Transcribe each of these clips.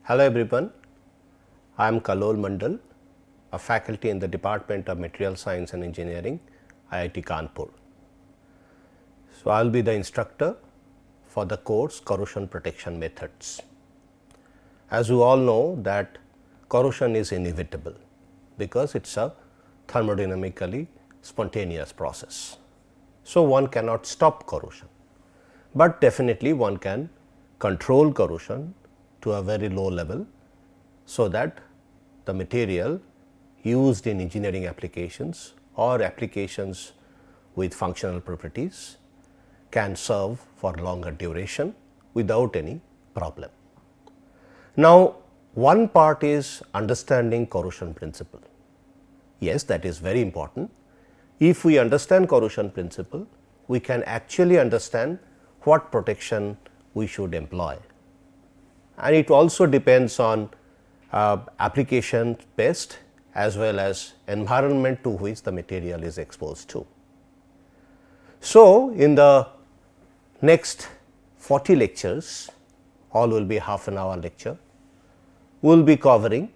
Hello everyone, I am Kalol Mandal, a faculty in the Department of Material Science and Engineering, IIT Kanpur. So, I will be the instructor for the course Corrosion Protection Methods. As you all know that corrosion is inevitable because it is a thermodynamically spontaneous process. So, one cannot stop corrosion, but definitely one can control corrosion to a very low level, so that the material used in engineering applications or applications with functional properties can serve for longer duration without any problem. Now, one part is understanding corrosion principle. Yes, that is very important. If we understand corrosion principle, we can actually understand what protection we should employ. And it also depends on application best as well as environment to which the material is exposed to. So, in the next 40 lectures, all will be half an hour lecture, we will be covering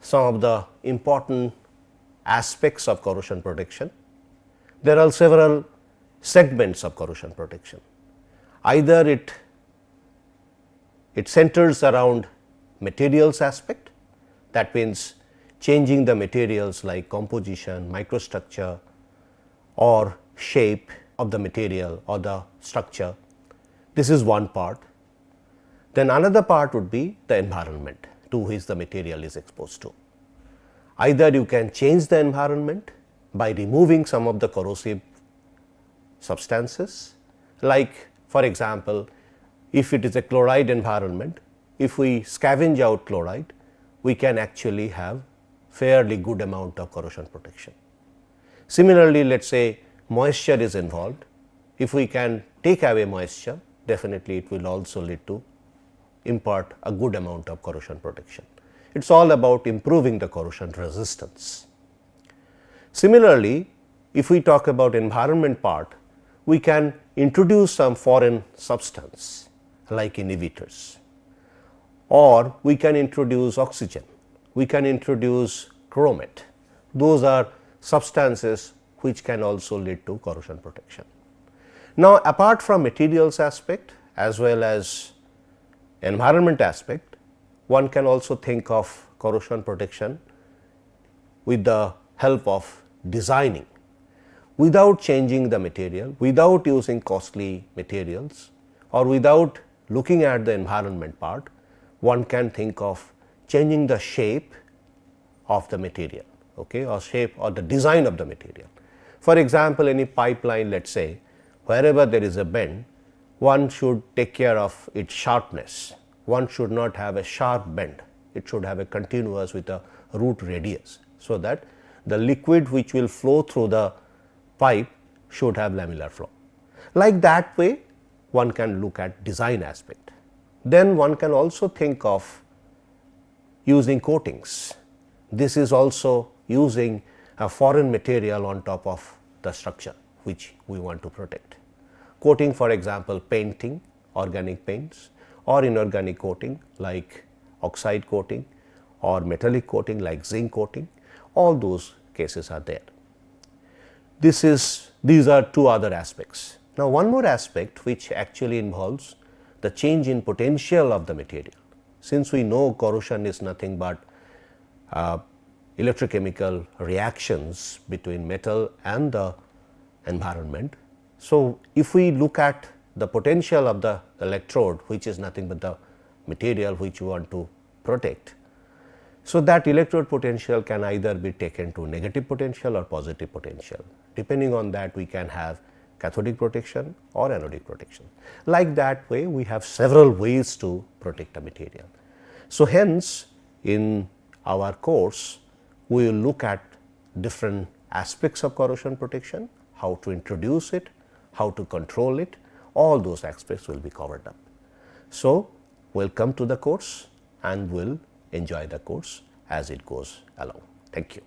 some of the important aspects of corrosion protection. There are several segments of corrosion protection. Either it centers around materials aspect, that means changing the materials like composition, microstructure or shape of the material or the structure. This is one part. Then another part would be the environment to which the material is exposed to. Either you can change the environment by removing some of the corrosive substances, like for example, if it is a chloride environment, if we scavenge out chloride, we can actually have fairly good amount of corrosion protection. Similarly, let us say moisture is involved, if we can take away moisture, definitely it will also lead to impart a good amount of corrosion protection. It is all about improving the corrosion resistance. Similarly, if we talk about environment part, we can introduce some foreign substance like inhibitors, or we can introduce oxygen, we can introduce chromate. Those are substances which can also lead to corrosion protection. Now, apart from materials aspect as well as environment aspect, one can also think of corrosion protection with the help of designing. Without changing the material, without using costly materials or without looking at the environment part, one can think of changing the shape of the material, okay, or shape or the design of the material. For example, any pipeline, let us say, wherever there is a bend, one should take care of its sharpness. One should not have a sharp bend, it should have a continuous with a root radius, so that the liquid which will flow through the pipe should have lamellar flow. Like that way, one can look at design aspect. Then one can also think of using coatings. This is also using a foreign material on top of the structure which we want to protect. Coating, for example, painting, organic paints, or inorganic coating like oxide coating or metallic coating like zinc coating, all those cases are there. These are two other aspects. Now, one more aspect which actually involves the change in potential of the material. Since we know corrosion is nothing but electrochemical reactions between metal and the environment. So, if we look at the potential of the electrode, which is nothing but the material which you want to protect, so that electrode potential can either be taken to negative potential or positive potential. Depending on that, we can have cathodic protection or anodic protection. Like that way, we have several ways to protect a material. So, hence in our course, we will look at different aspects of corrosion protection, how to introduce it, how to control it, all those aspects will be covered up. So, we will come to the course and we will enjoy the course as it goes along. Thank you.